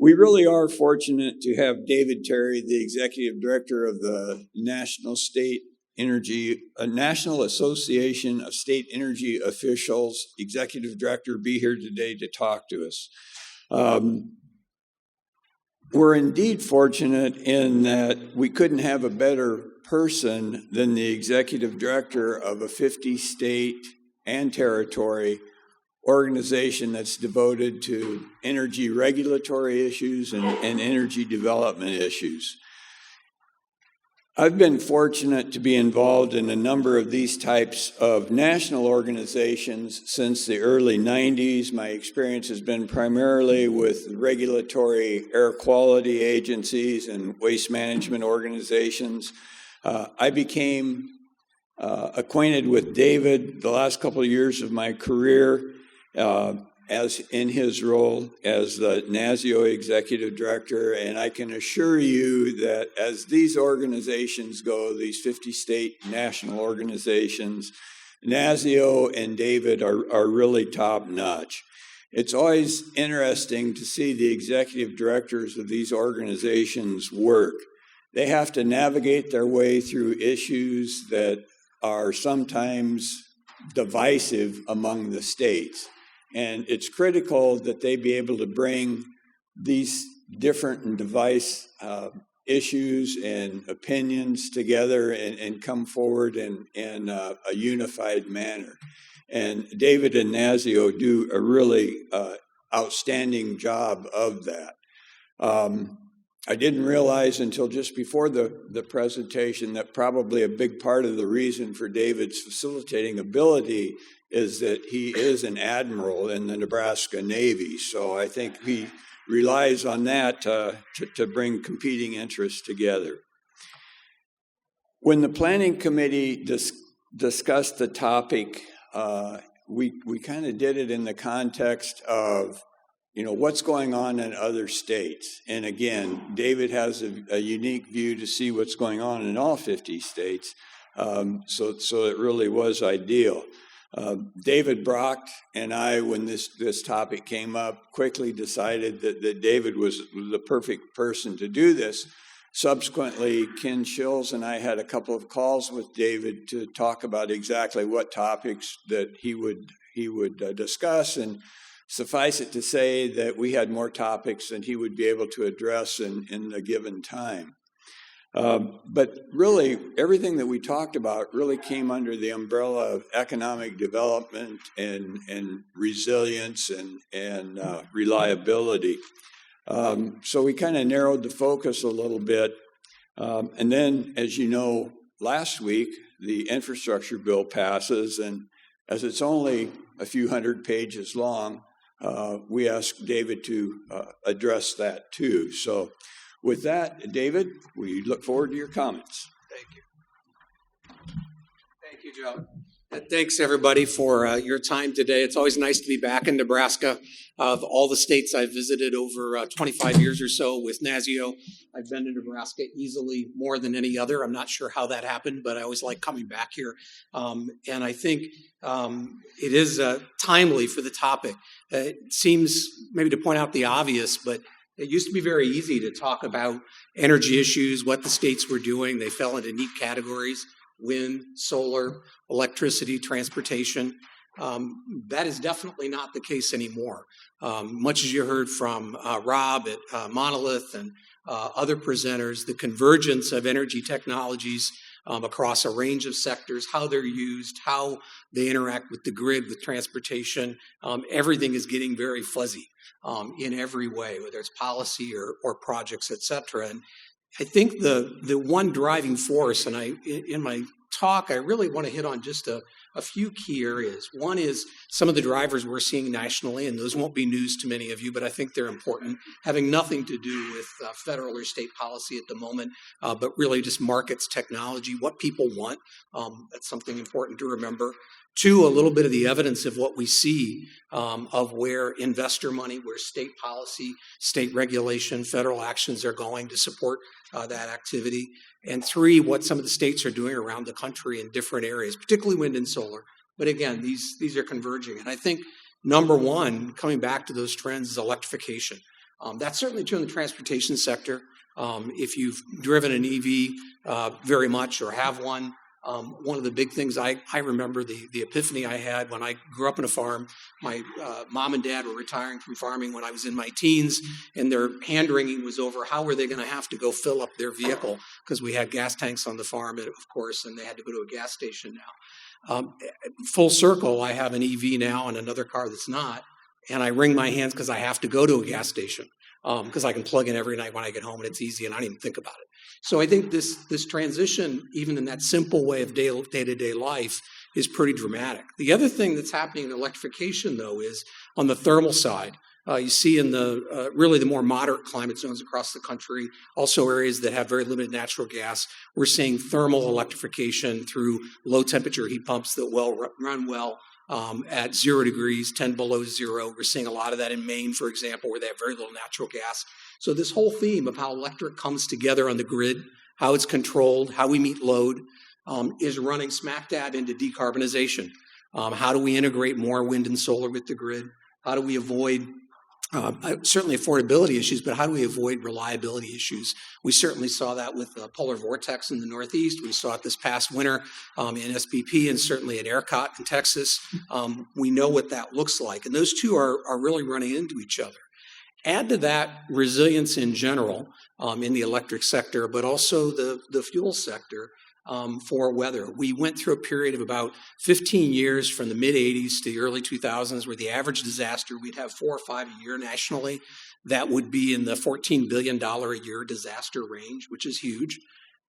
We really are fortunate to have David Terry, the Executive Director of the National Association of State Energy Officials, Executive Director, be here today to talk to us. We're indeed fortunate in that we couldn't have a better person than the Executive Director of a 50-state and territory organization that's devoted to energy regulatory issues and energy development issues. I've been fortunate to be involved in a number of these types of national organizations since the early 90s. My experience has been primarily with regulatory air quality agencies and waste management organizations. I became acquainted with David the last couple of years of my career as in his role as the NASEO Executive Director, and I can assure you that as these organizations go, these 50-state national organizations, NASEO and David are really top-notch. It's always interesting to see the executive directors of these organizations work. They have to navigate their way through issues that are sometimes divisive among the states. And it's critical that they be able to bring these different and diverse issues and opinions together and come forward in a unified manner. And David and NASEO do a really outstanding job of that. I didn't realize until just before the presentation that probably a big part of the reason for David's facilitating ability is that he is an admiral in the Nebraska Navy. So I think he relies on that to bring competing interests together. When the planning committee discussed the topic, we kind of did it in the context of, what's going on in other states. And again, David has a unique view to see what's going on in all 50 states. So it really was ideal. David Brock and I, when this topic came up, quickly decided that David was the perfect person to do this. Subsequently, Ken Shills and I had a couple of calls with David to talk about exactly what topics that he would discuss, and suffice it to say that we had more topics than he would be able to address in a given time. But really, everything that we talked about really came under the umbrella of economic development and resilience and reliability. So we kind of narrowed the focus a little bit. And then, as you know, last week, the infrastructure bill passes, and as it's only a few hundred pages long, we asked David to address that too. So with that, David, we look forward to your comments. Thank you. Thank you, Joe. And thanks, everybody, for your time today. It's always nice to be back in Nebraska. Of all the states I've visited over 25 years or so with NASEO, I've been to Nebraska easily more than any other. I'm not sure how that happened, but I always like coming back here. And I think it is timely for the topic. It seems maybe to point out the obvious, but it used to be very easy to talk about energy issues, what the states were doing. They fell into neat categories: wind, solar, electricity, transportation. That is definitely not the case anymore. Much as you heard from Rob at Monolith and other presenters, the convergence of energy technologies across a range of sectors, how they're used, how they interact with the grid, with transportation, everything is getting very fuzzy in every way, whether it's policy or projects, et cetera. And I think the one driving force, and in my talk, I really want to hit on just a few key areas. One is some of the drivers we're seeing nationally, and those won't be news to many of you, but I think they're important, having nothing to do with federal or state policy at the moment, but really just markets, technology, what people want. That's something important to remember. Two, a little bit of the evidence of what we see of where investor money, where state policy, state regulation, federal actions are going to support that activity. And three, what some of the states are doing around the country in different areas, particularly wind and solar. But again, these are converging. And I think number one, coming back to those trends, is electrification. That's certainly true in the transportation sector. If you've driven an EV very much or have one, one of the big things I remember the epiphany I had when I grew up on a farm. My mom and dad were retiring from farming when I was in my teens, and their hand-wringing was over how were they going to have to go fill up their vehicle, because we had gas tanks on the farm, of course, and they had to go to a gas station now. Full circle, I have an EV now and another car that's not, and I wring my hands because I have to go to a gas station because I can plug in every night when I get home and it's easy and I don't even think about it. So I think this transition, even in that simple way of day-to-day life, is pretty dramatic. The other thing that's happening in electrification, though, is on the thermal side. You see in the really the more moderate climate zones across the country, also areas that have very limited natural gas, we're seeing thermal electrification through low-temperature heat pumps that run well at 0 degrees, 10 below zero. We're seeing a lot of that in Maine, for example, where they have very little natural gas. So this whole theme of how electric comes together on the grid, how it's controlled, how we meet load, is running smack dab into decarbonization. How do we integrate more wind and solar with the grid? How do we avoid certainly affordability issues, but how do we avoid reliability issues? We certainly saw that with the polar vortex in the Northeast. We saw it this past winter in SPP and certainly at ERCOT in Texas. We know what that looks like. And those two are really running into each other. Add to that resilience in general in the electric sector, but also the fuel sector for weather. We went through a period of about 15 years from the mid-'80s to the early 2000s where the average disaster, we'd have 4 or 5 a year nationally. That would be in the $14 billion a year disaster range, which is huge.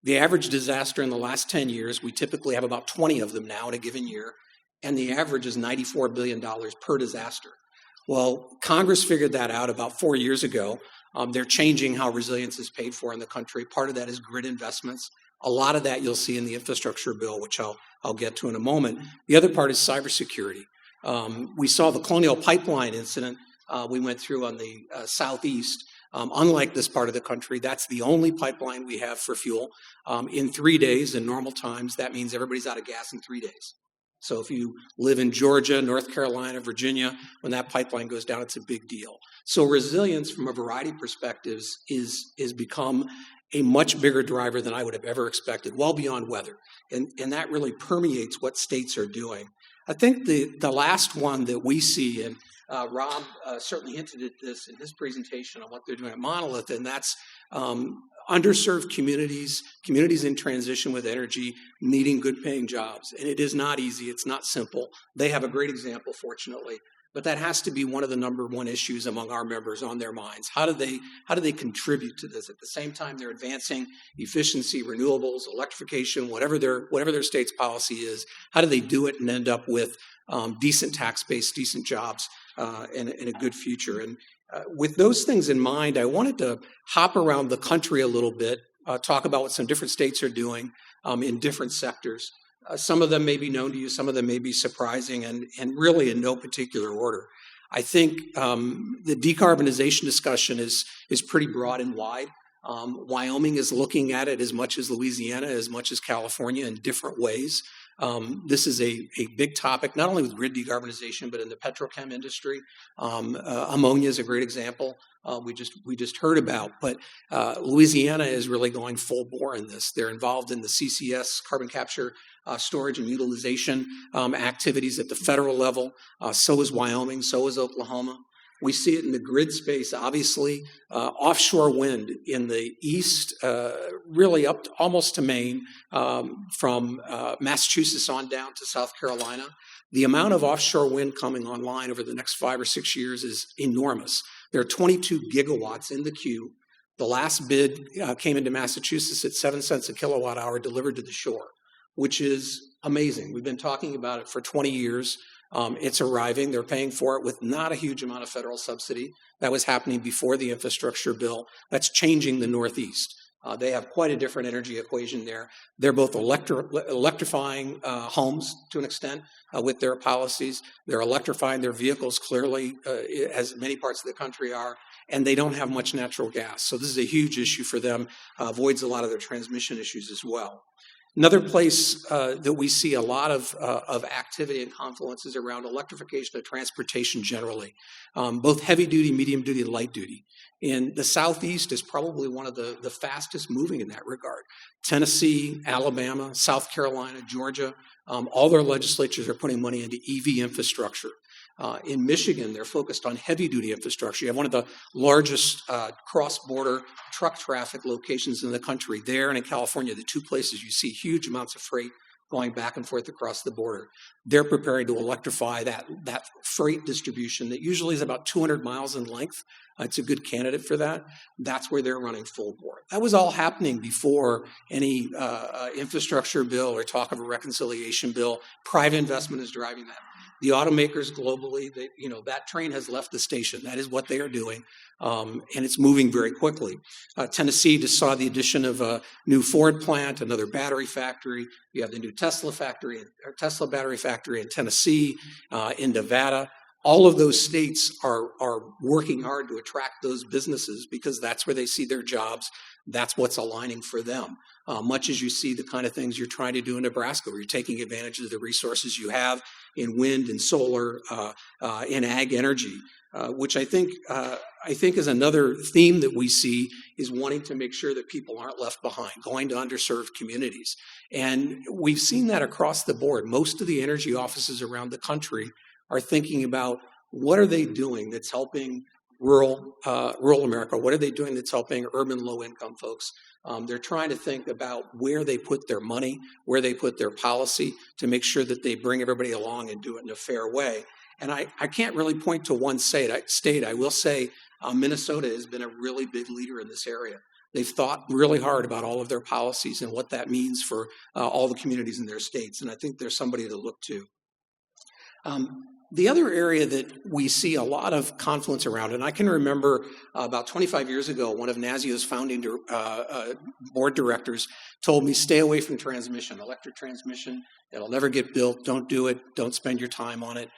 The average disaster in the last 10 years, we typically have about 20 of them now in a given year, and the average is $94 billion per disaster. Well, Congress figured that out about 4 years ago. They're changing how resilience is paid for in the country. Part of that is grid investments. A lot of that you'll see in the infrastructure bill, which I'll get to in a moment. The other part is cybersecurity. We saw the Colonial Pipeline incident we went through on the southeast. Unlike this part of the country, that's the only pipeline we have for fuel. In 3 days, in normal times, that means everybody's out of gas in 3 days. So if you live in Georgia, North Carolina, Virginia, when that pipeline goes down, it's a big deal. So resilience from a variety of perspectives is become a much bigger driver than I would have ever expected, well beyond weather. And that really permeates what states are doing. I think the last one that we see, and Rob certainly hinted at this in his presentation on what they're doing at Monolith, and that's underserved communities in transition with energy, needing good paying jobs. And it is not easy. It's not simple. They have a great example, fortunately. But that has to be one of the number one issues among our members on their minds. How do they contribute to this? At the same time, they're advancing efficiency, renewables, electrification, whatever their state's policy is. How do they do it and end up with decent tax base, decent jobs, and a good future? And with those things in mind, I wanted to hop around the country a little bit, talk about what some different states are doing in different sectors. Some of them may be known to you, some of them may be surprising, and really in no particular order. I think the decarbonization discussion is pretty broad and wide. Wyoming is looking at it as much as Louisiana, as much as California in different ways. This is a big topic, not only with grid decarbonization, but in the petrochem industry. Ammonia is a great example we just heard about. But Louisiana is really going full bore in this. They're involved in the CCS, carbon capture, storage and utilization activities at the federal level. So is Wyoming, so is Oklahoma. We see it in the grid space, obviously. Offshore wind in the east, really up to, almost to Maine, from Massachusetts on down to South Carolina. The amount of offshore wind coming online over the next 5 or 6 years is enormous. There are 22 gigawatts in the queue. The last bid came into Massachusetts at 7 cents a kilowatt hour delivered to the shore, which is amazing. We've been talking about it for 20 years. It's arriving. They're paying for it with not a huge amount of federal subsidy. That was happening before the infrastructure bill. That's changing the Northeast. They have quite a different energy equation there. They're both electrifying homes to an extent with their policies. They're electrifying their vehicles clearly, as many parts of the country are, and they don't have much natural gas. So this is a huge issue for them, avoids a lot of their transmission issues as well. Another place that we see a lot of activity and confluence is around electrification of transportation generally, both heavy duty, medium duty, and light duty. And the Southeast is probably one of the fastest moving in that regard. Tennessee, Alabama, South Carolina, Georgia, all their legislatures are putting money into EV infrastructure. In Michigan, they're focused on heavy-duty infrastructure. You have one of the largest cross-border truck traffic locations in the country. There and in California, the two places you see huge amounts of freight going back and forth across the border. They're preparing to electrify that freight distribution that usually is about 200 miles in length. It's a good candidate for that. That's where they're running full bore. That was all happening before any infrastructure bill or talk of a reconciliation bill. Private investment is driving that. The automakers globally, that train has left the station. That is what they are doing, and it's moving very quickly. Tennessee just saw the addition of a new Ford plant, another battery factory. You have the new Tesla battery factory in Tennessee, in Nevada. All of those states are working hard to attract those businesses because that's where they see their jobs. That's what's aligning for them. Much as you see the kind of things you're trying to do in Nebraska, where you're taking advantage of the resources you have in wind and solar, in ag energy, which I think is another theme that we see is wanting to make sure that people aren't left behind, going to underserved communities. And we've seen that across the board. Most of the energy offices around the country are thinking about what are they doing that's helping rural America? What are they doing that's helping urban low-income folks? They're trying to think about where they put their money, where they put their policy to make sure that they bring everybody along and do it in a fair way. And I can't really point to one state. I will say Minnesota has been a really big leader in this area. They've thought really hard about all of their policies and what that means for all the communities in their states. And I think there's somebody to look to. The other area that we see a lot of confluence around, and I can remember about 25 years ago, one of NASEO's founding board directors told me, stay away from transmission, electric transmission. It'll never get built. Don't do it. Don't spend your time on it.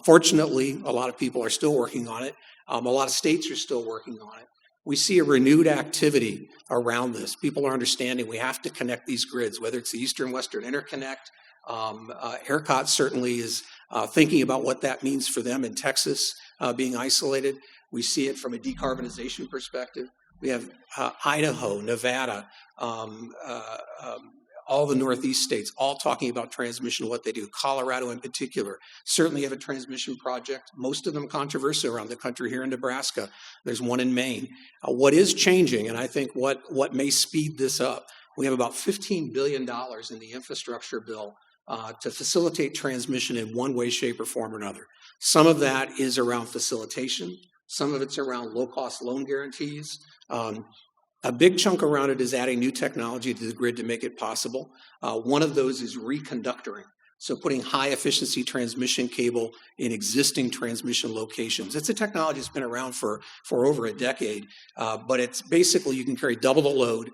Fortunately, a lot of people are still working on it. A lot of states are still working on it. We see a renewed activity around this. People are understanding we have to connect these grids, whether it's the Eastern-Western Interconnect. ERCOT certainly is thinking about what that means for them in Texas being isolated. We see it from a decarbonization perspective. We have Idaho, Nevada, all the Northeast states, all talking about transmission, what they do. Colorado in particular certainly have a transmission project, most of them controversial around the country. Here in Nebraska, there's one in Maine. What is changing, and I think what may speed this up, we have about $15 billion in the infrastructure bill to facilitate transmission in one way, shape, or form or another. Some of that is around facilitation. Some of it's around low-cost loan guarantees. A big chunk around it is adding new technology to the grid to make it possible. One of those is reconductoring, so putting high-efficiency transmission cable in existing transmission locations. It's a technology that's been around for over a decade, but it's basically you can carry double the load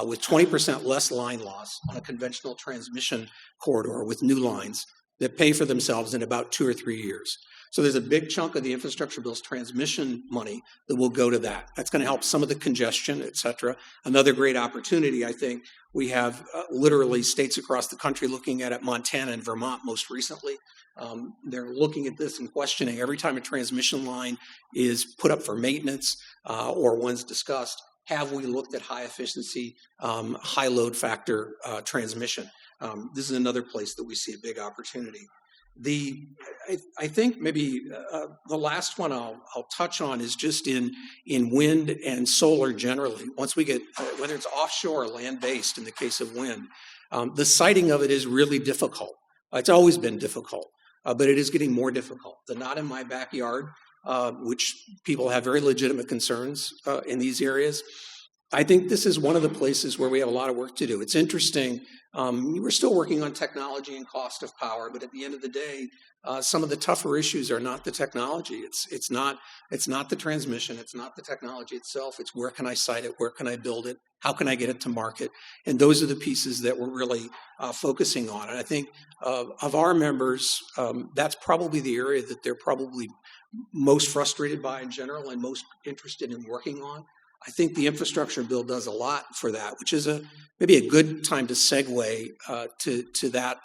with 20% less line loss on a conventional transmission corridor with new lines that pay for themselves in about 2 or 3 years. So there's a big chunk of the infrastructure bill's transmission money that will go to that. That's going to help some of the congestion, et cetera. Another great opportunity, I think, we have literally states across the country looking at it, Montana and Vermont most recently. They're looking at this and questioning every time a transmission line is put up for maintenance or one's discussed, have we looked at high efficiency, high load factor transmission? This is another place that we see a big opportunity. I think maybe the last one I'll touch on is just in wind and solar generally. Once we get, whether it's offshore or land-based in the case of wind, the siting of it is really difficult. It's always been difficult, but it is getting more difficult. The not in my backyard, which people have very legitimate concerns in these areas. I think this is one of the places where we have a lot of work to do. It's interesting. We're still working on technology and cost of power, but at the end of the day, some of the tougher issues are not the technology. It's not the transmission. It's not the technology itself. It's where can I site it? Where can I build it? How can I get it to market? And those are the pieces that we're really focusing on. And I think of our members, that's probably the area that they're probably most frustrated by in general and most interested in working on. I think the infrastructure bill does a lot for that, which is maybe a good time to segue to that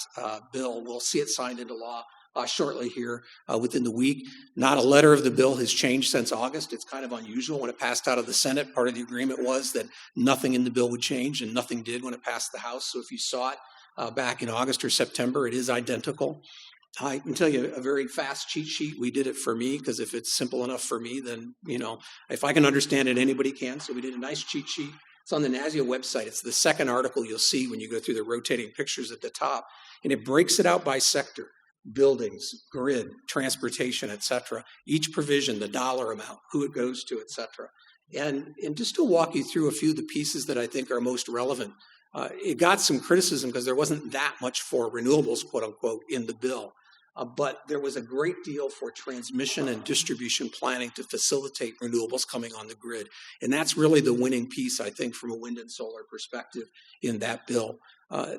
bill. We'll see it signed into law shortly here within the week. Not a letter of the bill has changed since August. It's kind of unusual. When it passed out of the Senate, part of the agreement was that nothing in the bill would change, and nothing did when it passed the House. So if you saw it back in August or September, it is identical. I can tell you a very fast cheat sheet. We did it for me because if it's simple enough for me, then, if I can understand it, anybody can. So we did a nice cheat sheet. It's on the NASEO website. It's the second article you'll see when you go through the rotating pictures at the top. And it breaks it out by sector: buildings, grid, transportation, et cetera. Each provision, the dollar amount, who it goes to, et cetera. And just to walk you through a few of the pieces that I think are most relevant. It got some criticism because there wasn't that much for renewables, quote unquote, in the bill. But there was a great deal for transmission and distribution planning to facilitate renewables coming on the grid. And that's really the winning piece, I think, from a wind and solar perspective in that bill.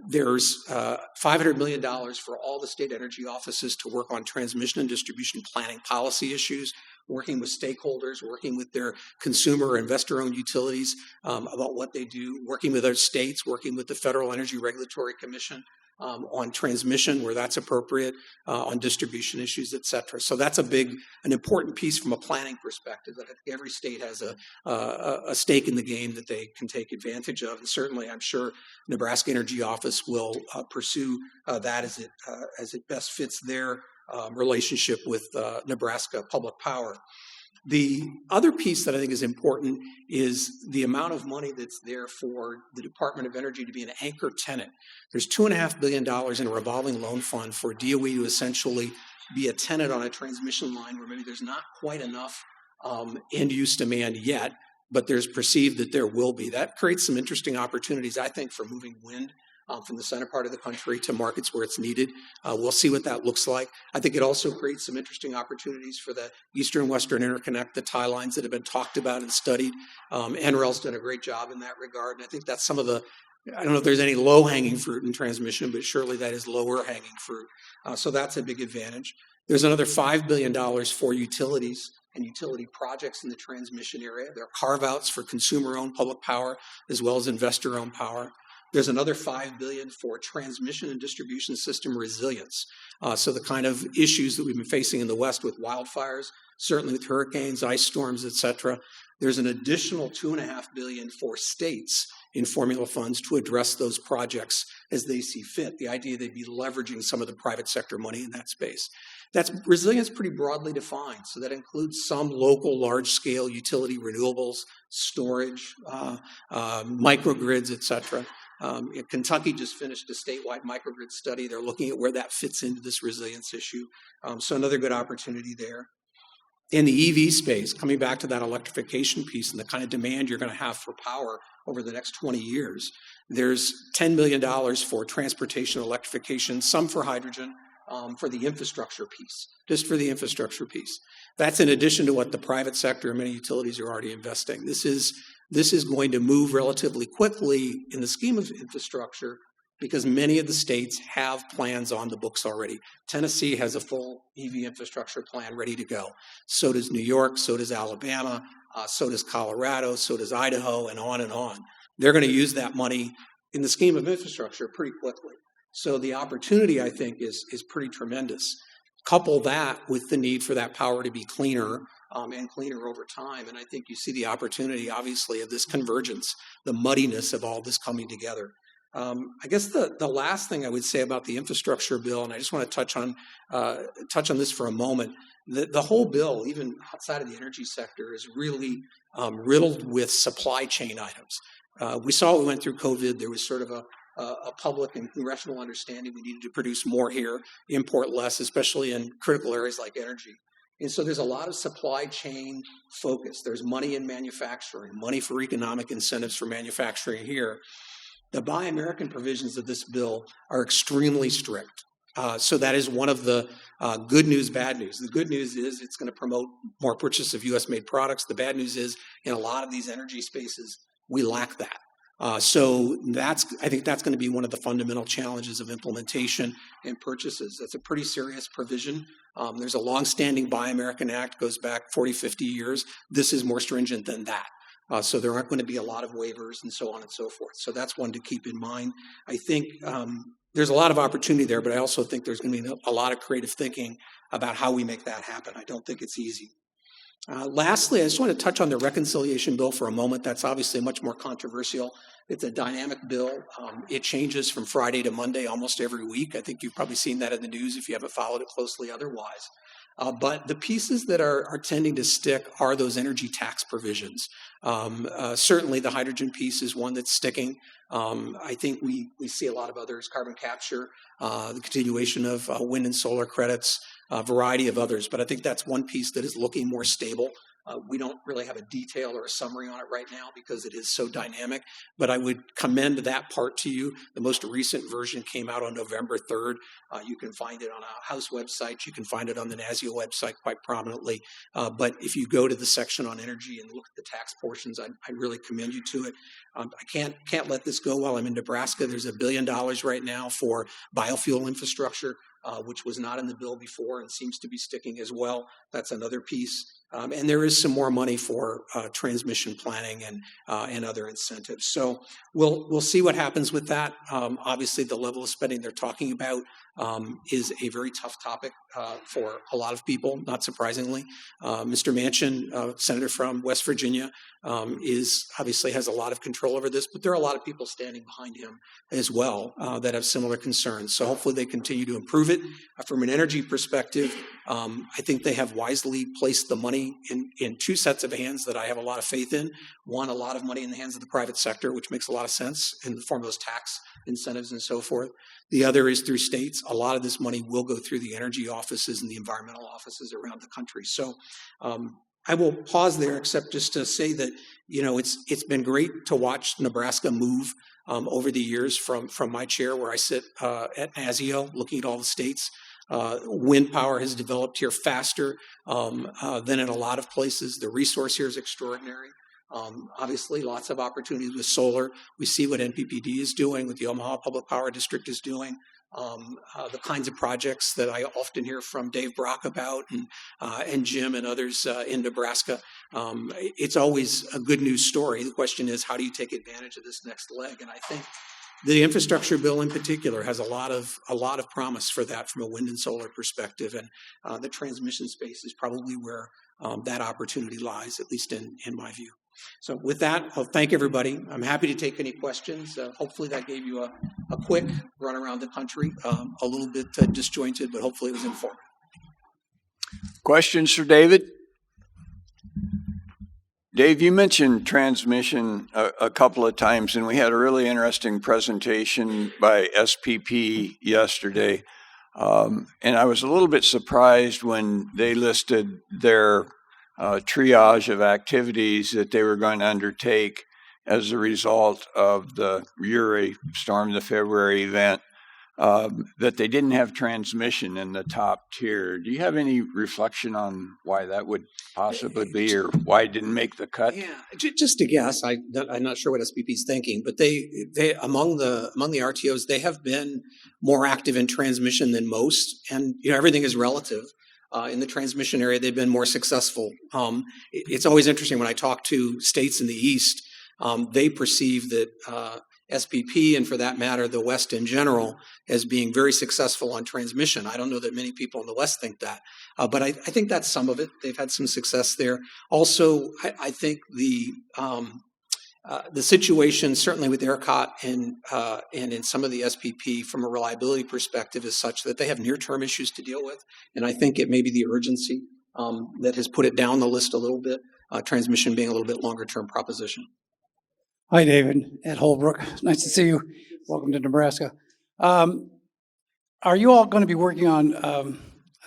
There's $500 million for all the state energy offices to work on transmission and distribution planning policy issues, working with stakeholders, working with their consumer or investor-owned utilities about what they do, working with other states, working with the Federal Energy Regulatory Commission on transmission where that's appropriate, on distribution issues, et cetera. So that's an important piece from a planning perspective that I think every state has a stake in the game that they can take advantage of. And certainly I'm sure Nebraska Energy Office will pursue that as it best fits their relationship with Nebraska Public Power. The other piece that I think is important is the amount of money that's there for the Department of Energy to be an anchor tenant. There's $2.5 billion in a revolving loan fund for DOE to essentially be a tenant on a transmission line where maybe there's not quite enough end-use demand yet, but there's perceived that there will be. That creates some interesting opportunities, I think, for moving wind from the center part of the country to markets where it's needed. We'll see what that looks like. I think it also creates some interesting opportunities for the Eastern-Western Interconnect, the tie lines that have been talked about and studied. NREL's done a great job in that regard, and I think that's some of the, I don't know if there's any low-hanging fruit in transmission, but surely that is lower-hanging fruit. So that's a big advantage. There's another $5 billion for utilities and utility projects in the transmission area. There are carve-outs for consumer-owned public power as well as investor-owned power. There's another $5 billion for transmission and distribution system resilience. So the kind of issues that we've been facing in the West with wildfires, certainly with hurricanes, ice storms, et cetera. There's an additional $2.5 billion for states in formula funds to address those projects as they see fit. The idea they'd be leveraging some of the private sector money in that space. That's resilience pretty broadly defined. So that includes some local large-scale utility renewables, storage, microgrids, et cetera. Kentucky just finished a statewide microgrid study. They're looking at where that fits into this resilience issue. So another good opportunity there. In the EV space, coming back to that electrification piece and the kind of demand you're going to have for power over the next 20 years, there's $10 million for transportation electrification, some for hydrogen, for the infrastructure piece, just for the infrastructure piece. That's in addition to what the private sector and many utilities are already investing. This is going to move relatively quickly in the scheme of infrastructure because many of the states have plans on the books already. Tennessee has a full EV infrastructure plan ready to go. So does New York, so does Alabama, so does Colorado, so does Idaho, and on and on. They're going to use that money in the scheme of infrastructure pretty quickly. So the opportunity, I think, is pretty tremendous. Couple that with the need for that power to be cleaner and cleaner over time. And I think you see the opportunity, obviously, of this convergence, the muddiness of all this coming together. I guess the last thing I would say about the infrastructure bill, and I just want to touch on this for a moment, the whole bill, even outside of the energy sector, is really riddled with supply chain items. We saw we went through COVID. There was sort of a public and congressional understanding we needed to produce more here, import less, especially in critical areas like energy. And so there's a lot of supply chain focus. There's money in manufacturing, money for economic incentives for manufacturing here. The Buy American provisions of this bill are extremely strict. So that is one of the good news, bad news. The good news is it's going to promote more purchase of U.S.-made products. The bad news is in a lot of these energy spaces, we lack that. So I think that's going to be one of the fundamental challenges of implementation and purchases. That's a pretty serious provision. There's a longstanding Buy American Act, goes back 40, 50 years. This is more stringent than that. So there aren't going to be a lot of waivers and so on and so forth. So that's one to keep in mind. I think there's a lot of opportunity there, but I also think there's going to be a lot of creative thinking about how we make that happen. I don't think it's easy. Lastly, I just want to touch on the reconciliation bill for a moment. That's obviously much more controversial. It's a dynamic bill. It changes from Friday to Monday almost every week. I think you've probably seen that in the news if you haven't followed it closely otherwise. But the pieces that are tending to stick are those energy tax provisions. Certainly the hydrogen piece is one that's sticking. I think we see a lot of others, carbon capture, the continuation of wind and solar credits, a variety of others. But I think that's one piece that is looking more stable. We don't really have a detail or a summary on it right now because it is so dynamic, but I would commend that part to you. The most recent version came out on November 3rd. You can find it on a House website. You can find it on the NASEO website quite prominently. But if you go to the section on energy and look at the tax portions, I really commend you to it. I can't let this go while I'm in Nebraska. There's $1 billion right now for biofuel infrastructure, which was not in the bill before and seems to be sticking as well. That's another piece. And there is some more money for transmission planning and other incentives. So we'll see what happens with that. Obviously, the level of spending they're talking about is a very tough topic for a lot of people, not surprisingly. Mr. Manchin, Senator from West Virginia, obviously has a lot of control over this, but there are a lot of people standing behind him as well that have similar concerns. So hopefully they continue to improve it. From an energy perspective, I think they have wisely placed the money in two sets of hands that I have a lot of faith in. One, a lot of money in the hands of the private sector, which makes a lot of sense in the form of those tax incentives and so forth. The other is through states. A lot of this money will go through the energy offices and the environmental offices around the country. So I will pause there, except just to say that, it's been great to watch Nebraska move over the years from my chair where I sit at NASEO, looking at all the states. Wind power has developed here faster than in a lot of places. The resource here is extraordinary. Obviously, lots of opportunities with solar. We see what NPPD is doing, what the Omaha Public Power District is doing. The kinds of projects that I often hear from Dave Brock about and Jim and others in Nebraska. It's always a good news story. The question is, how do you take advantage of this next leg? And I think the infrastructure bill in particular has a lot of promise for that from a wind and solar perspective. And the transmission space is probably where that opportunity lies, at least in my view. So with that, I'll thank everybody. I'm happy to take any questions. Hopefully that gave you a quick run around the country, a little bit disjointed, but hopefully it was informative. Questions for David? Dave, you mentioned transmission a couple of times, and we had a really interesting presentation by SPP yesterday. And I was a little bit surprised when they listed their triage of activities that they were going to undertake as a result of the Uri storm, the February event, that they didn't have transmission in the top tier. Do you have any reflection on why that would possibly be, or why it didn't make the cut? Yeah, just a guess. I'm not sure what SPP is thinking, but they among the RTOs, they have been more active in transmission than most, and everything is relative. In the transmission area, they've been more successful. It's always interesting when I talk to states in the East, they perceive that SPP, and for that matter, the West in general, as being very successful on transmission. I don't know that many people in the West think that, but I think that's some of it. They've had some success there. Also, I think the situation, certainly with ERCOT and in some of the SPP from a reliability perspective, is such that they have near-term issues to deal with. And I think it may be the urgency that has put it down the list a little bit, transmission being a little bit longer-term proposition. Hi, David. Ed Holbrook. Nice to see you. Welcome to Nebraska. Are you all going to be working on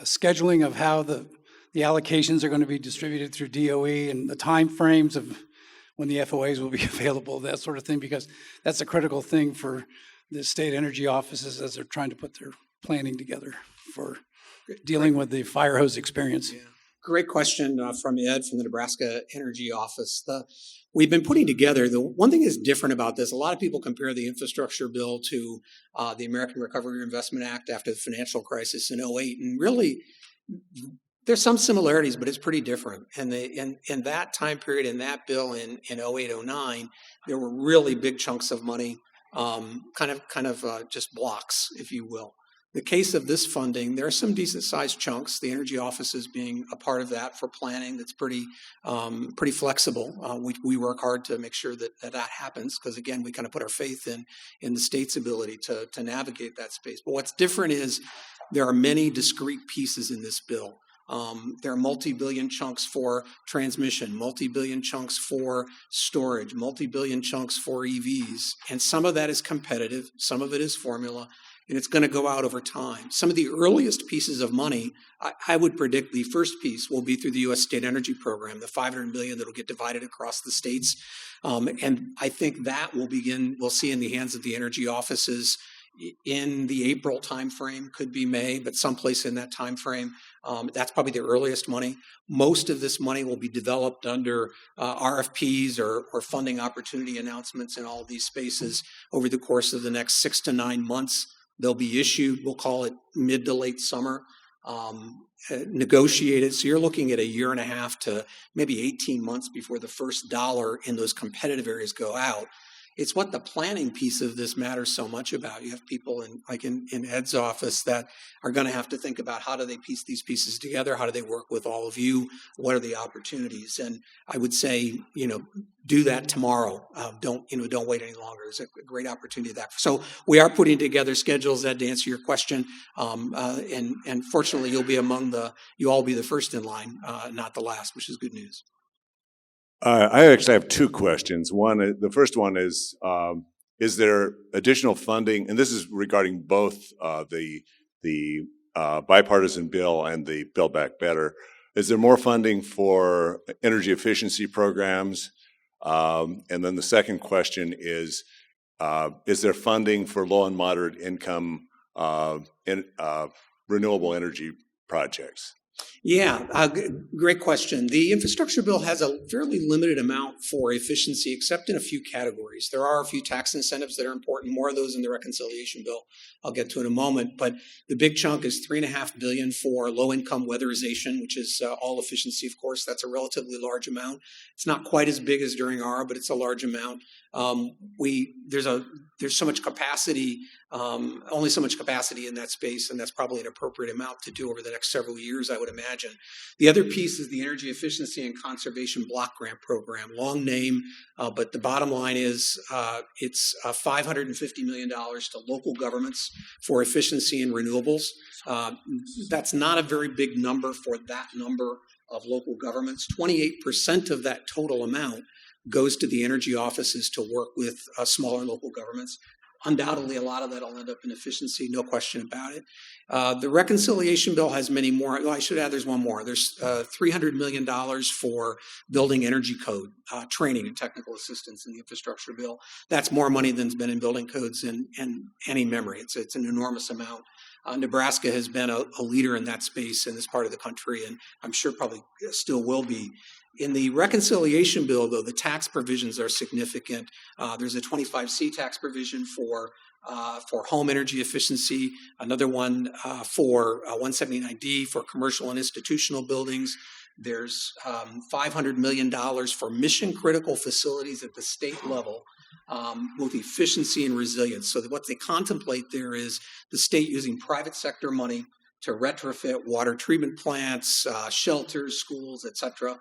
scheduling of how the allocations are going to be distributed through DOE and the time frames of when the FOAs will be available, that sort of thing? Because that's a critical thing for the state energy offices as they're trying to put their planning together for dealing with the fire hose experience. Yeah. Great question from Ed from the Nebraska Energy Office. We've been putting together, the one thing that's different about this, a lot of people compare the infrastructure bill to the American Recovery and Investment Act after the financial crisis in 2008. And really, There's some similarities, but it's pretty different. And in that time period, in that bill in 08, 09, there were really big chunks of money, kind of just blocks, if you will. The case of this funding, there are some decent sized chunks. The energy offices being a part of that for planning. That's pretty flexible. We work hard to make sure that happens because again, we kind of put our faith in the state's ability to navigate that space. But what's different is there are many discrete pieces in this bill. There are multi-billion chunks for transmission, multi-billion chunks for storage, multi-billion chunks for EVs, and some of that is competitive, some of it is formula, and it's going to go out over time. Some of the earliest pieces of money, I would predict the first piece will be through the U.S. State Energy Program, the $500 billion that will get divided across the states, and I think that we'll see in the hands of the energy offices in the April timeframe, could be May, but someplace in that timeframe. That's probably the earliest money. Most of this money will be developed under RFPs or funding opportunity announcements in all of these spaces over the course of the next 6 to 9 months. They'll be issued, we'll call it mid to late summer, negotiated. So you're looking at a year and a half to maybe 18 months before the first dollar in those competitive areas go out. It's what the planning piece of this matters so much about. You have people in Ed's office that are going to have to think about how do they piece these pieces together? How do they work with all of you? What are the opportunities? And I would say, do that tomorrow. Don't wait any longer. There's a great opportunity that. So we are putting together schedules, Ed, to answer your question. And fortunately, you'll all be the first in line, not the last, which is good news. I actually have two questions. The first one is there additional funding, and this is regarding both the bipartisan bill and the Build Back Better. Is there more funding for energy efficiency programs? And then the second question is there funding for low and moderate income renewable energy projects? Yeah, great question. The infrastructure bill has a fairly limited amount for efficiency, except in a few categories. There are a few tax incentives that are important, more of those in the reconciliation bill I'll get to in a moment. But the big chunk is $3.5 billion for low-income weatherization, which is all efficiency, of course. That's a relatively large amount. It's not quite as big as during ARA, but it's a large amount. There's so much capacity, only so much capacity in that space, and that's probably an appropriate amount to do over the next several years, I would imagine. The other piece is the Energy Efficiency and Conservation Block Grant Program. Long name, but the bottom line is it's $550 million to local governments for efficiency and renewables. That's not a very big number for that number of local governments. 28% of that total amount goes to the energy offices to work with smaller local governments. Undoubtedly, a lot of that will end up in efficiency, no question about it. The reconciliation bill has many more. Well, I should add there's one more. There's $300 million for building energy code, training and technical assistance in the infrastructure bill. That's more money than's been in building codes in any memory. It's an enormous amount. Nebraska has been a leader in that space in this part of the country, and I'm sure probably still will be. In the reconciliation bill, though, the tax provisions are significant. There's a 25C tax provision for home energy efficiency, another one for 179D for commercial and institutional buildings. There's $500 million for mission-critical facilities at the state level, with efficiency and resilience. So what they contemplate there is the state using private sector money to retrofit water treatment plants, shelters, schools, et cetera,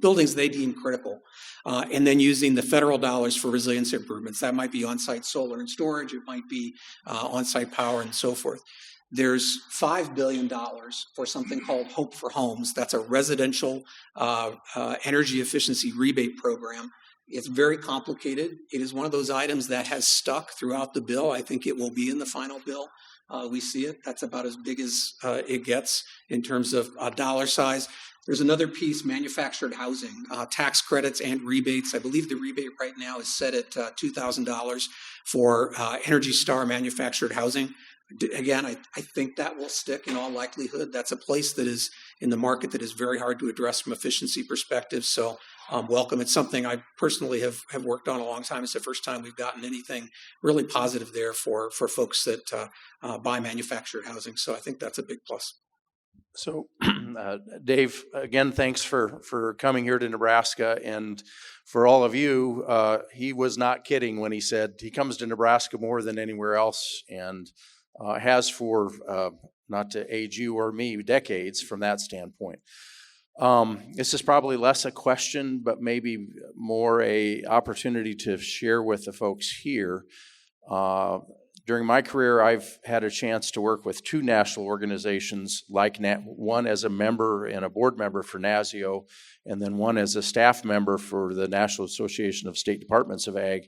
buildings they deem critical, and then using the federal dollars for resilience improvements. That might be on-site solar and storage. It might be on-site power and so forth. There's $5 billion for something called Hope for Homes. That's a residential energy efficiency rebate program. It's very complicated. It is one of those items that has stuck throughout the bill. I think it will be in the final bill. We see it. That's about as big as it gets in terms of dollar size. There's another piece, manufactured housing, tax credits and rebates. I believe the rebate right now is set at $2,000 for Energy Star manufactured housing. Again, I think that will stick in all likelihood. That's a place that is in the market that is very hard to address from efficiency perspective. So welcome. It's something I personally have worked on a long time. It's the first time we've gotten anything really positive there for folks that buy manufactured housing. So I think that's a big plus. So, Dave, again, thanks for coming here to Nebraska. And for all of you, he was not kidding when he said he comes to Nebraska more than anywhere else, and has for, not to age you or me, decades from that standpoint. This is probably less a question, but maybe more a opportunity to share with the folks here. During my career, I've had a chance to work with two national organizations, like one as a member and a board member for NASEO, and then one as a staff member for the National Association of State Departments of Ag.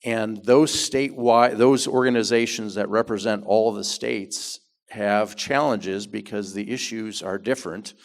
And those organizations that represent all the states have challenges because the issues are different.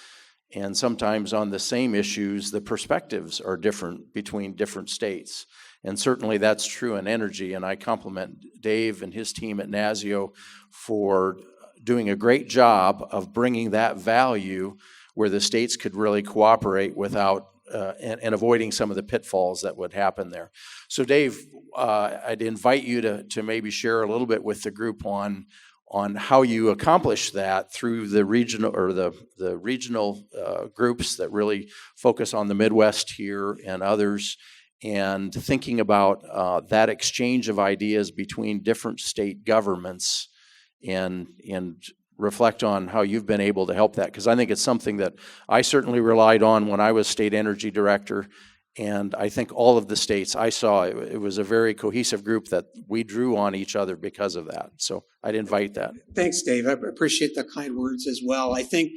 And sometimes on the same issues, the perspectives are different between different states. And certainly that's true in energy. And I compliment Dave and his team at NASEO for doing a great job of bringing that value where the states could really cooperate without and avoiding some of the pitfalls that would happen there. So Dave, I'd invite you to maybe share a little bit with the group on how you accomplish that through the regional or the regional groups that really focus on the Midwest here and others, and thinking about that exchange of ideas between different state governments, and reflect on how you've been able to help that. Because I think it's something that I certainly relied on when I was state energy director. And I think all of the states I saw, it was a very cohesive group that we drew on each other because of that. So I'd invite that. Thanks, Dave. I appreciate the kind words as well. I think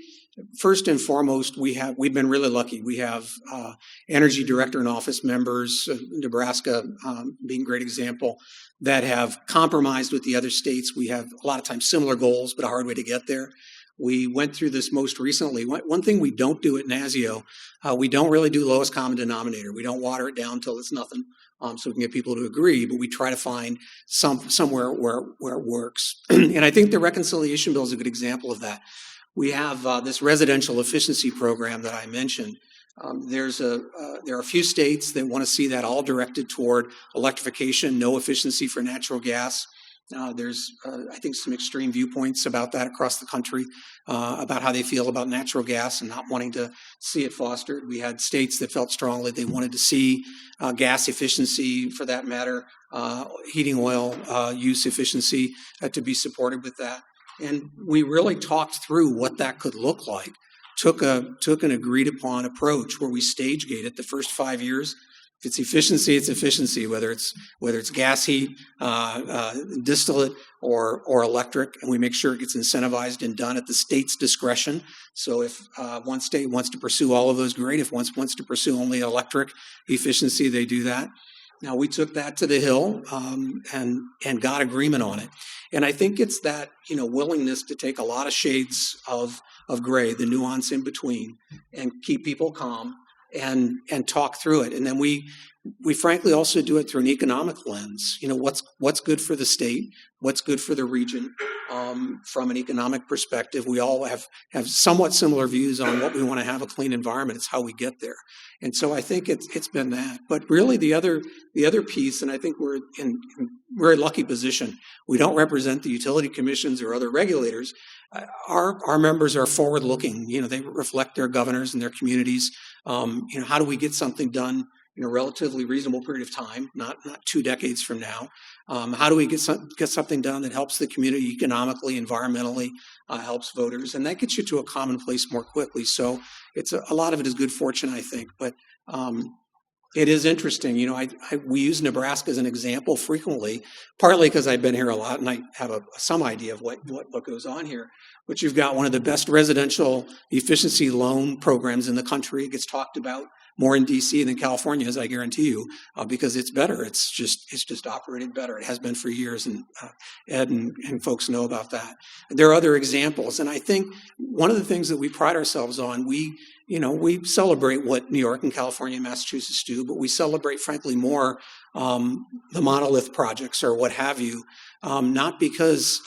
first and foremost, we've been really lucky. We have energy director and office members, Nebraska being a great example, that have compromised with the other states. We have a lot of times similar goals, but a hard way to get there. We went through this most recently. One thing we don't do at NASEO, we don't really do lowest common denominator. We don't water it down till it's nothing, so we can get people to agree, but we try to find somewhere where it works. And I think the reconciliation bill is a good example of that. We have this residential efficiency program that I mentioned. There are a few states that want to see that all directed toward electrification, no efficiency for natural gas. There's, I think, some extreme viewpoints about that across the country, about how they feel about natural gas and not wanting to see it fostered. We had states that felt strongly they wanted to see gas efficiency, for that matter, heating oil use efficiency to be supported with that. And we really talked through what that could look like. Took an agreed upon approach where we stage gate it the first 5 years. If it's efficiency, it's efficiency, whether it's gas heat, distillate, or electric, and we make sure it gets incentivized and done at the state's discretion. So if one state wants to pursue all of those, great. If one wants to pursue only electric efficiency, they do that. Now, we took that to the Hill and got agreement on it. And I think it's that, willingness to take a lot of shades of gray, the nuance in between, and keep people calm and talk through it. And then we frankly also do it through an economic lens. What's good for the state, what's good for the region. From an economic perspective, we all have somewhat similar views on what we want to have a clean environment. It's how we get there. And so I think it's been that. But really the other piece, and I think we're in a very lucky position, we don't represent the utility commissions or other regulators. Our members are forward-looking. They reflect their governors and their communities. How do we get something done in a relatively reasonable period of time, not 2 decades from now? How do we get something done that helps the community economically, environmentally, helps voters? And that gets you to a common place more quickly. So it's a lot of it is good fortune, I think. But it is interesting. We use Nebraska as an example frequently, partly because I've been here a lot and I have some idea of what goes on here. But you've got one of the best residential efficiency loan programs in the country. It gets talked about more in D.C. than California, as I guarantee you, because it's better. It's just operated better. It has been for years, and Ed and folks know about that. There are other examples, and I think one of the things that we pride ourselves on, we we celebrate what New York and California and Massachusetts do, but we celebrate, frankly, more the monolith projects or what have you, not because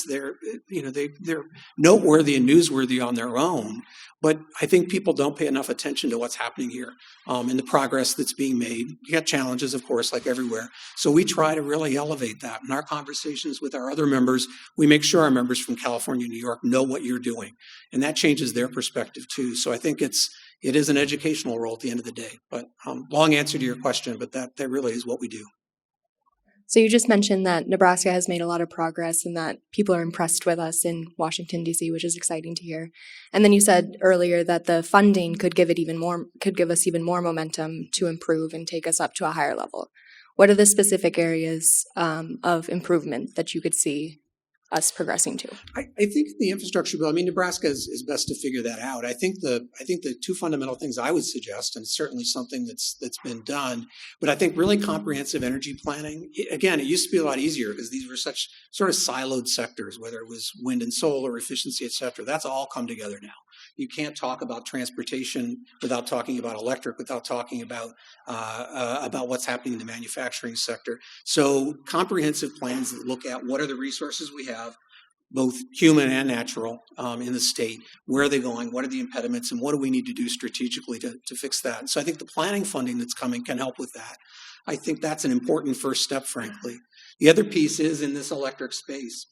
they're they're noteworthy and newsworthy on their own, but I think people don't pay enough attention to what's happening here and the progress that's being made. You got challenges, of course, like everywhere. So we try to really elevate that. In our conversations with our other members, we make sure our members from California and New York know what you're doing, and that changes their perspective too. So I think it is an educational role at the end of the day. But long answer to your question, but that really is what we do. So you just mentioned that Nebraska has made a lot of progress and that people are impressed with us in Washington, D.C., which is exciting to hear. And then you said earlier that the funding could give us even more momentum to improve and take us up to a higher level. What are the specific areas of improvement that you could see us progressing to? I think the infrastructure bill, Nebraska is best to figure that out. I think the two fundamental things I would suggest, and certainly something that's been done, but I think really comprehensive energy planning. Again, it used to be a lot easier because these were such sort of siloed sectors, whether it was wind and solar, efficiency, et cetera. That's all come together now. You can't talk about transportation without talking about electric, without talking about what's happening in the manufacturing sector. So comprehensive plans that look at what are the resources we have, both human and natural, in the state. Where are they going? What are the impediments? And what do we need to do strategically to fix that? And so I think the planning funding that's coming can help with that. I think that's an important first step, frankly. The other piece is in this electric space.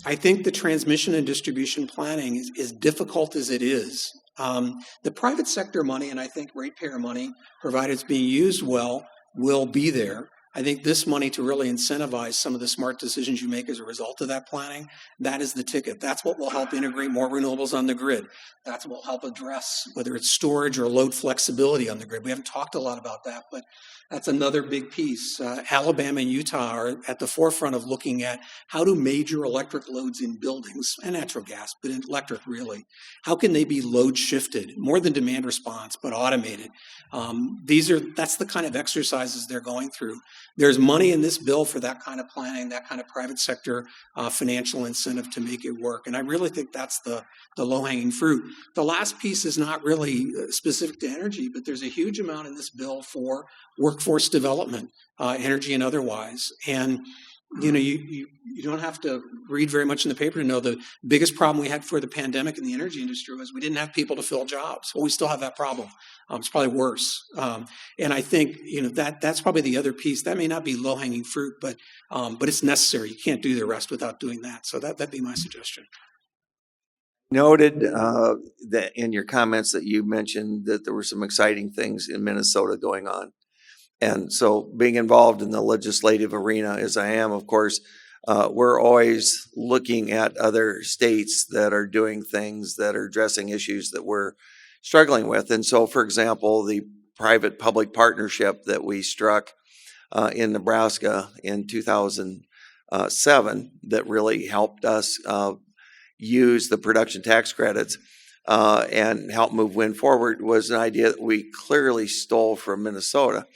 I think the transmission and distribution planning is as difficult as it is. The private sector money, and I think ratepayer money, provided it's being used well, will be there. I think this money to really incentivize some of the smart decisions you make as a result of that planning, that is the ticket. That's what will help integrate more renewables on the grid. That's what will help address whether it's storage or load flexibility on the grid. We haven't talked a lot about that, but that's another big piece. Alabama and Utah are at the forefront of looking at how do major electric loads in buildings, and natural gas, but in electric really, how can they be load shifted, more than demand response, but automated? That's the kind of exercises they're going through. There's money in this bill for that kind of planning, that kind of private sector financial incentive to make it work. And I really think that's the low-hanging fruit. The last piece is not really specific to energy, but there's a huge amount in this bill for workforce development, energy and otherwise. And you don't have to read very much in the paper to know the biggest problem we had for the pandemic in the energy industry was we didn't have people to fill jobs. Well, we still have that problem. It's probably worse. And I think that's probably the other piece. That may not be low-hanging fruit, but it's necessary. You can't do the rest without doing that. So that'd be my suggestion. Noted that in your comments that you mentioned that there were some exciting things in Minnesota going on. And so being involved in the legislative arena as I am, of course, we're always looking at other states that are doing things that are addressing issues that we're struggling with. And so, for example, the private-public partnership that we struck in Nebraska in 2007 that really helped us use the production tax credits and help move wind forward was an idea that we clearly stole from Minnesota.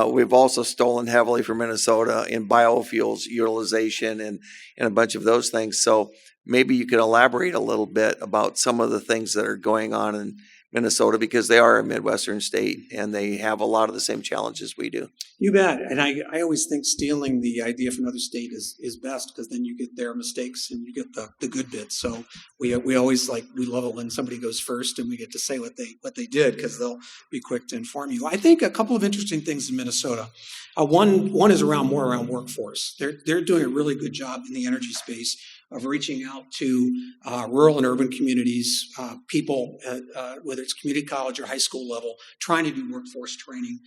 We've also stolen heavily from Minnesota in biofuels utilization and a bunch of those things. So maybe you could elaborate a little bit about some of the things that are going on in Minnesota, because they are a Midwestern state and they have a lot of the same challenges we do. You bet. And I always think stealing the idea from another state is best, because then you get their mistakes and you get the good bits. So we always we love it when somebody goes first and we get to say what they did, because they'll be quick to inform you. I think a couple of interesting things in Minnesota. One is around workforce. They're doing a really good job in the energy space of reaching out to rural and urban communities, people, whether it's community college or high school level, trying to do workforce training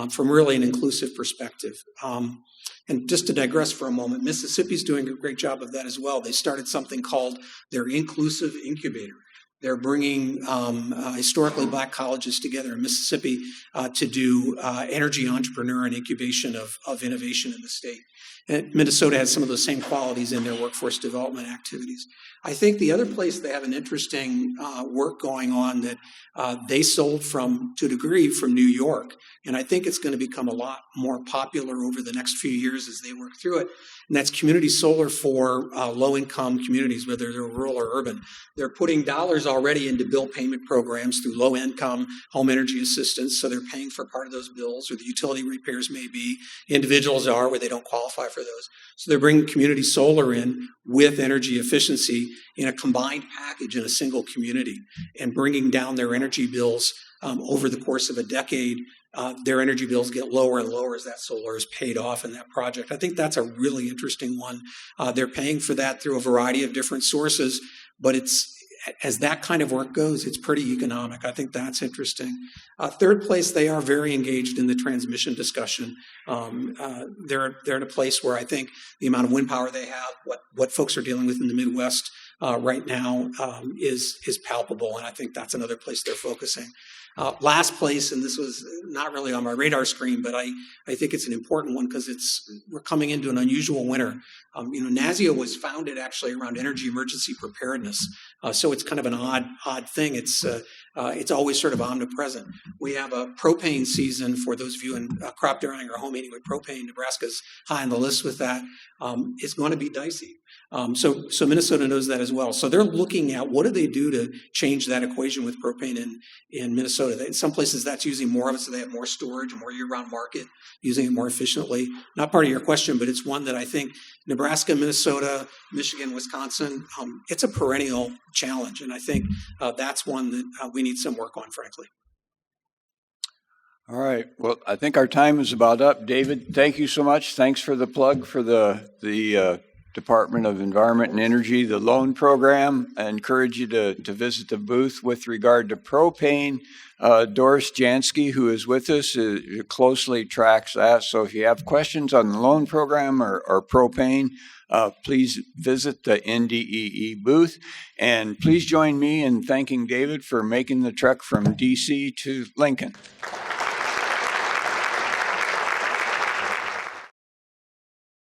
from really an inclusive perspective. And just to digress for a moment, Mississippi's doing a great job of that as well. They started something called their Inclusive Incubator. They're bringing historically black colleges together in Mississippi to do energy entrepreneur and incubation of innovation in the state. And Minnesota has some of those same qualities in their workforce development activities. I think the other place they have an interesting work going on that they sold to a degree from New York. And I think it's going to become a lot more popular over the next few years as they work through it. And that's community solar for low-income communities, whether they're rural or urban. They're putting dollars already into bill payment programs through low-income home energy assistance, so they're paying for part of those bills, or the utility repairs may be. Individuals are where they don't qualify for those. So they're bringing community solar in with energy efficiency in a combined package in a single community and bringing down their energy bills over the course of a decade. Their energy bills get lower and lower as that solar is paid off in that project. I think that's a really interesting one. They're paying for that through a variety of different sources, but as that kind of work goes, it's pretty economic. I think that's interesting. Third place, they are very engaged in the transmission discussion. They're in a place where I think the amount of wind power they have, what folks are dealing with in the Midwest right now is palpable, and I think that's another place they're focusing. Last place, and this was not really on my radar screen, but I think it's an important one because we're coming into an unusual winter. NASEO was founded actually around energy emergency preparedness, so it's kind of an odd thing. It's always sort of omnipresent. We have a propane season for those of you in crop drying or home heating with propane. Nebraska's high on the list with that. It's going to be dicey. So Minnesota knows that as well. So they're looking at what do they do to change that equation with propane in Minnesota. In some places that's using more of it, so they have more storage, a more year-round market, using it more efficiently. Not part of your question, but it's one that I think Nebraska, Minnesota, Michigan, Wisconsin, it's a perennial challenge. And I think that's one that we need some work on, frankly. All right. Well, I think our time is about up. David, thank you so much. Thanks for the plug for the Department of Environment and Energy, the loan program. I encourage you to visit the booth with regard to propane. Doris Jansky, who is with us, closely tracks that. So if you have questions on the loan program or propane, please visit the NDEE booth. And please join me in thanking David for making the trek from DC to Lincoln.